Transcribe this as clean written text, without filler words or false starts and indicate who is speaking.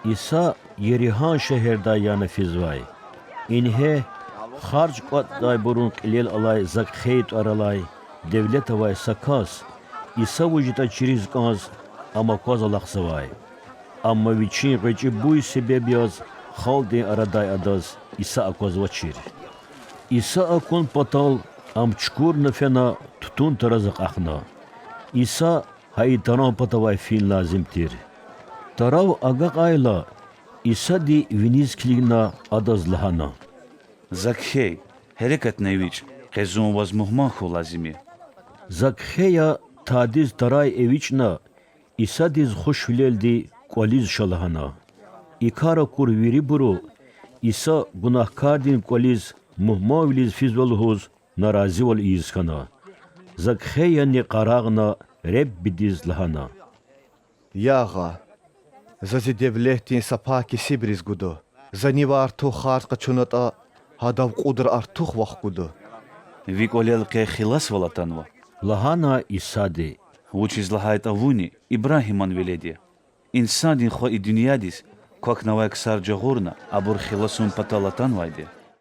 Speaker 1: İsa Yerihan şehirde yanı fizvay. İnhe harç kat day burun qilel alay zak khayt aralay devlet avay sakas. İsa vücuda çiriz kaz ama koz alaqsavay. Ama viçin qıcı bu sebep yaz xaldi araday adaz İsa akoz vaçir. İsa akon patal am çukur nefena tutun tarazık akhna. İsa hay taran patavay fin lazimtir. Tarav agak ayla İsa di viniz kilina adaz lahana.
Speaker 2: Zakhay, hareket neviç, qezun vaz muhmahu lazimi.
Speaker 1: Zakheya tadiz taray eviçna İsa diz hoş vileldi koliz şalahana. İkara kur viri buru İsa günahkar din koliz muhma viliz fizvalhuz narazi ol izkana. Zakheya ni qaragna reb bidiz lahana.
Speaker 3: Yağa, zazi devletin sapaki sibriz gudu. Zani var tu kharqa chunata hadav qudur artuh vaq gudu.
Speaker 2: Vikolel qe khilas valatanva.
Speaker 1: Lahana İsa de.
Speaker 2: Uçiz lahayt avuni İbrahiman veledi. İnsan din xo i dünyadis, kok navak sarca gurna, abur khilasun patalatan vaydi.